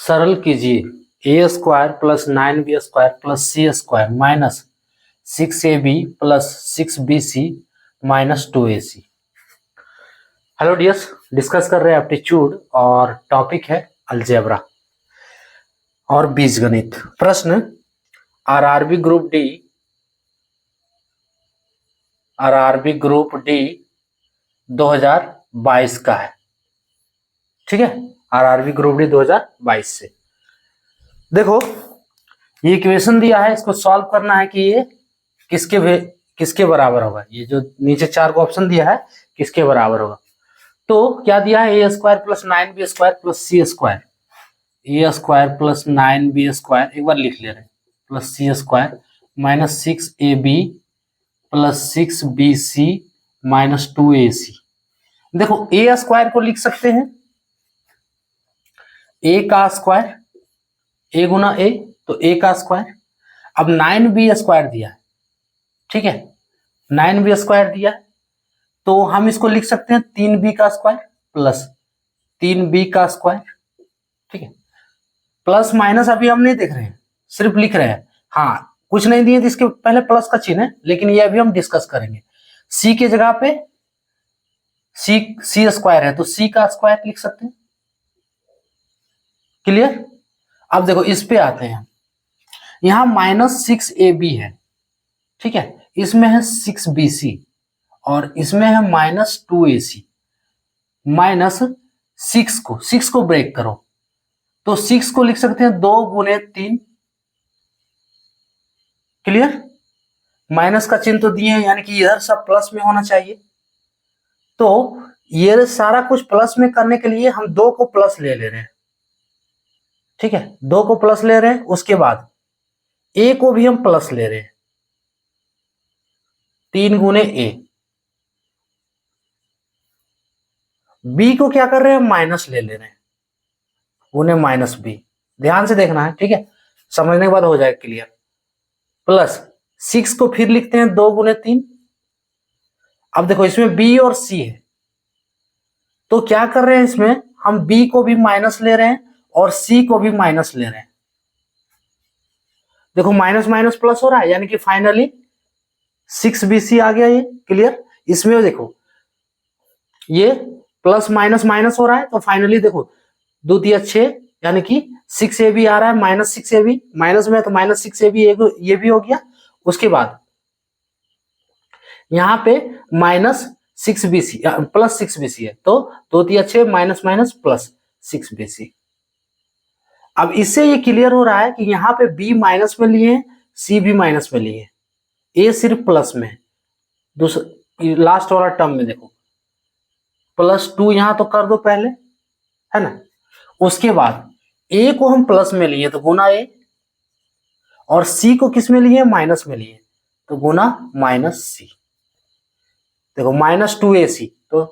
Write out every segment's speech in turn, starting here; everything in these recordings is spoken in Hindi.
सरल कीजिए A square plus 9b square plus C square minus 6ab plus 6bc minus 2ac। Hello dears, discuss कर रहे हैं एप्टीट्यूड और टॉपिक है अलजेब्रा और बीजगणित। प्रश्न आरआरबी ग्रुप डी 2022 का है। ठीक है, आरआरबी ग्रुप डी 2022 से देखो ये इक्वेशन दिया है, इसको सॉल्व करना है कि ये किसके बराबर होगा। ये जो नीचे चार को ऑप्शन दिया है किसके बराबर होगा। तो क्या दिया है, A square plus 9b square plus C square, A square plus 9b square एक बार लिख ले रहे हैं प्लस सी square minus 6ab plus 6bc minus 2ac। देखो ए स्क्वायर को लिख सकते हैं ए का स्क्वायर, ए गुना ए तो ए का स्क्वायर। अब 9b स्क्वायर दिया है, ठीक है, 9b स्क्वायर दिया है तो हम इसको लिख सकते हैं 3b का स्क्वायर प्लस 3b का स्क्वायर। ठीक है, प्लस माइनस अभी हम नहीं देख रहे हैं, सिर्फ लिख रहे हैं। हाँ, कुछ नहीं दिए तो इसके पहले प्लस का चिन्ह है, लेकिन ये अभी हम डिस्कस करेंगे। सी के जगह पे सी स्क्वायर है तो सी का स्क्वायर लिख सकते हैं। क्लियर। अब देखो इस पे आते हैं, यहां माइनस 6ab है, ठीक है, इसमें है 6bc और इसमें है माइनस 2ac। माइनस 6 को ब्रेक करो तो 6 को लिख सकते हैं 2 गुने 3। क्लियर। माइनस का चिन्ह तो दिए हैं, यानी कि इधर सब प्लस में होना चाहिए। तो ये सारा कुछ प्लस में करने के लिए हम 2 को प्लस ले रहे हैं। ठीक है, 2 को प्लस ले रहे हैं, उसके बाद a को भी हम प्लस ले रहे हैं, 3 गुने a। b को क्या कर रहे हैं, माइनस ले रहे हैं, गुने माइनस b। ध्यान से देखना है, ठीक है, समझने के बाद हो जाएगा क्लियर। प्लस 6 को फिर लिखते हैं 2 गुने 3। अब देखो इसमें b और c है तो क्या कर रहे हैं, इसमें हम b को भी माइनस ले रहे हैं और c को भी माइनस ले रहे हैं। देखो माइनस माइनस प्लस हो रहा है, यानी कि फाइनली 6bc आ गया ये। क्लियर। इसमें देखो ये प्लस माइनस माइनस हो रहा है तो फाइनली देखो 2 तिया 6, यानी कि 6ab आ रहा है, माइनस 6ab माइनस में है तो माइनस 6ab ये भी हो गया। उसके बाद यहां पे माइनस 6bc प्लस 6bc है तो 2 तिया 6 माइनस माइनस प्लस 6bc। अब इससे ये क्लियर हो रहा है कि यहाँ पे b माइनस में लिए हैं, c भी माइनस में लिए हैं, a सिर्फ प्लस में है। दूसरा लास्ट वाला टर्म में देखो +2 यहां तो कर दो पहले, है ना। उसके बाद a को हम प्लस में लिए तो गुना a, और c को किस में लिए, माइनस में लिए तो गुना माइनस c। देखो माइनस 2ac तो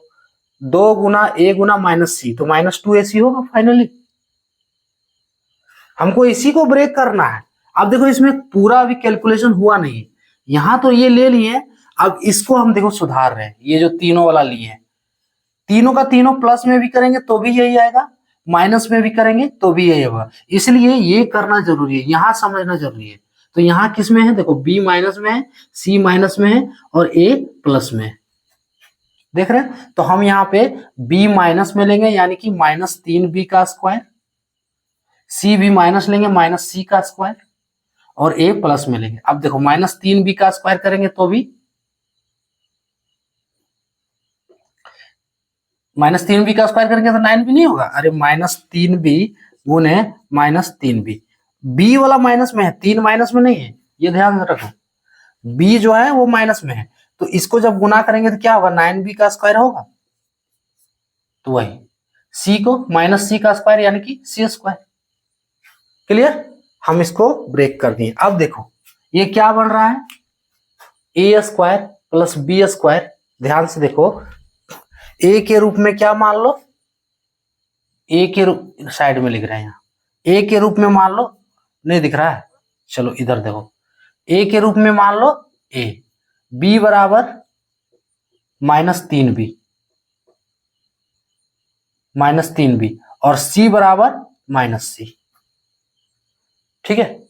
2 गुना a गुना माइनस c तो माइनस 2ac होगा फाइनली। हमको इसी को ब्रेक करना है। अब देखो इसमें पूरा अभी कैलकुलेशन हुआ नहीं, यहां तो ये ले लिए, अब इसको हम देखो सुधार रहे हैं। ये जो तीनों वाला लिए हैं, तीनों का तीनों प्लस में भी करेंगे तो भी यही आएगा, माइनस में भी करेंगे तो भी यही होगा। इसलिए ये करना जरूरी है, यहां समझना जरूरी है। तो यहाँ किस में है, देखो b माइनस में है, c माइनस में है और a प्लस में है। देख रहे हैं, तो हम यहाँ पे b माइनस में लेंगे, यानी कि माइनस 3b का स्क्वायर, c भी माइनस लेंगे माइनस c का स्क्वायर, और a प्लस में लेंगे। अब देखो माइनस 3b का स्क्वायर करेंगे तो भी माइनस 3b का स्क्वायर करेंगे तो 9b नहीं होगा। अरे माइनस 3b गुने माइनस 3b, b वाला माइनस में है, 3 माइनस में नहीं है, ये ध्यान रखो। b जो है वो माइनस में है तो इसको जब गुना करेंगे तो क्या होगा, 9b का स्क्वायर होगा। तो वही c को माइनस c का स्क्वायर, यानी कि c स्क्वायर। क्लियर। हम इसको ब्रेक कर दिए। अब देखो ये क्या बन रहा है, a square plus b square. ध्यान से देखो, a के रूप में क्या मान लो, a के रूप साइड में लिख रहे हैं, यहाँ a के रूप में मान लो, नहीं दिख रहा है, चलो इधर देखो, a के रूप में मान लो a, b बराबर माइनस 3b और c बराबर माइनस c। ठीक है,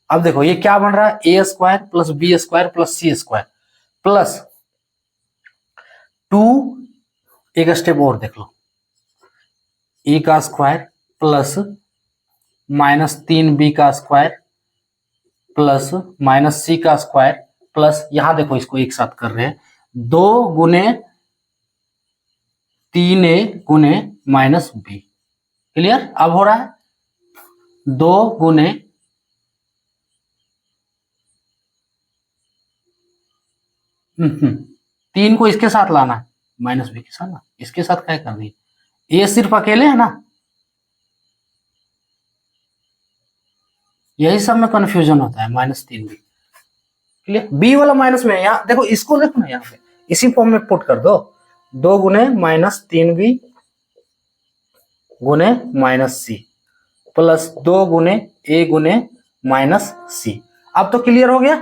अब देखो ये क्या बन रहा है, A square plus B square plus C square plus 2, एक स्टेप और देख लो, ए का स्क्वायर प्लस -3b का स्क्वायर प्लस -c का स्क्वायर प्लस, यहां देखो इसको एक साथ कर रहे हैं, 2 गुने 3a गुने -b। क्लियर, अब हो रहा है 2 गुने 3 को इसके साथ लाना है, -b के साथ ना, इसके साथ क्या कर दी, ए सिर्फ अकेले है ना, यही सब में कंफ्यूजन होता है, -3b। क्लियर, बी वाला माइनस में, यहाँ देखो इसको देखो ना, यहाँ पे इसी फॉर्म में पुट कर दो, 2 गुने -3b गुने -c प्लस 2 गुने a गुने -c। अब तो क्लियर हो गया,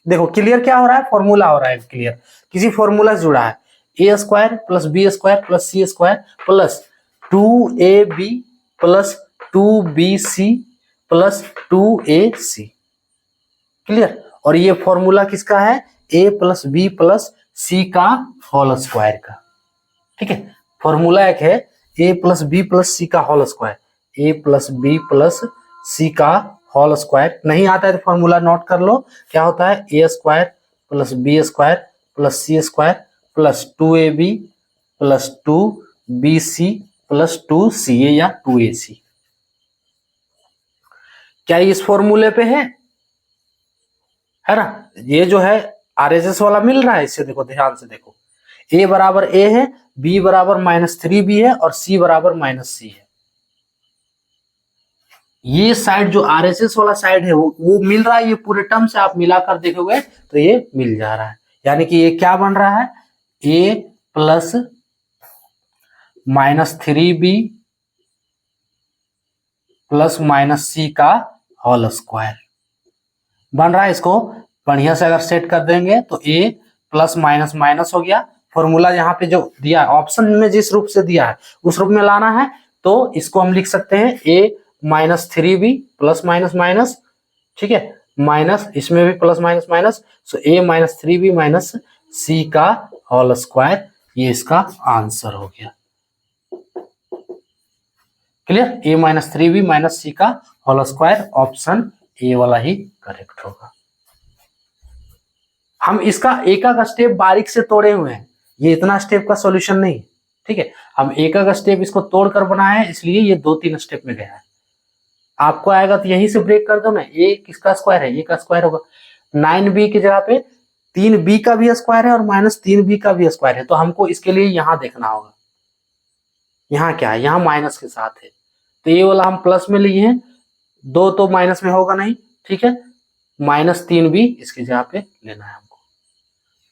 देखो क्लियर क्या हो रहा है, फॉर्मूला हो रहा है क्लियर, किसी फॉर्मूला से जुड़ा है, A square plus B square plus C square plus 2ab plus 2bc plus 2ac। Clear, और ये फॉर्मूला किसका है, a plus B plus C का होल स्क्वायर का। ठीक है, फॉर्मूला एक है a plus B plus C का whole square, a plus B plus C का होल स्क्वायर, नहीं आता है तो फॉर्मूला नोट कर लो, क्या होता है, a square plus B square plus C square plus 2ab plus 2bc plus 2ca या 2ac। क्या इस फॉर्मूले पे है ना, ये जो है RHS वाला मिल रहा है, इससे देखो ध्यान से देखो, a बराबर a है, b बराबर -3b है और c बराबर -c है। ये साइड जो RHS वाला साइड है वो मिल रहा है, ये पूरे टर्म से आप मिलाकर देखोगे तो ये मिल जा रहा है, यानी कि ये क्या बन रहा है, a plus -3b plus -c का होल स्क्वायर बन रहा है। इसको बढ़िया से अगर सेट कर देंगे तो a प्लस माइनस माइनस हो गया, फॉर्मूला यहाँ पे जो दिया है ऑप्शन में जिस रूप से दिया है उस रूप में लाना है, तो इसको हम लिख सकते हैं a -3b plus minus minus, ठीक है, माइनस इसमें भी plus minus minus, so a -3b minus c का होल स्क्वायर, ये इसका आंसर हो गया। Clear, a -3b minus c का होल स्क्वायर, ऑप्शन ए वाला ही करेक्ट होगा। हम इसका एक एक स्टेप बारीक से तोड़े हुए हैं, ये इतना स्टेप का सॉल्यूशन नहीं, ठीक है, हम एक एक स्टेप इसको तोड़कर बनाए हैं, इसलिए ये 2-3 स्टेप में गया है। आपको आएगा तो यहीं से ब्रेक कर दो ना, ए किसका स्क्वायर है, ए का स्क्वायर होगा, 9b की जगह पे 3b का भी स्क्वायर है और -3b का भी स्क्वायर है, तो हमको इसके लिए यहां देखना होगा, यहाँ क्या है, यहाँ माइनस के साथ है, तो ये वाला हम प्लस में लिए हैं, 2 तो माइनस में होगा नहीं, ठीक है, -3b इसकी जगह पे लेना है हमको,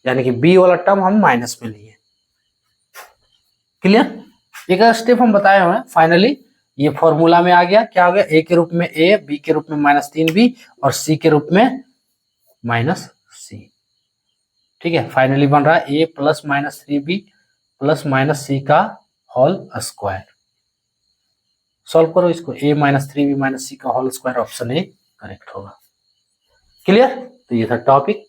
यानी कि b वाला टर्म हम माइनस में लिए। क्लियर, एक स्टेप हम बताए हुए हैं, फाइनली ये फॉर्मूला में आ गया, क्या हो गया, a के रूप में a, b के रूप में -3b और c के रूप में -c। ठीक है, फाइनली बन रहा है a plus -3b plus -c का होल स्क्वायर। सॉल्व करो इसको, a -3b -c का whole square, option A correct होगा। क्लियर, तो ये था टॉपिक।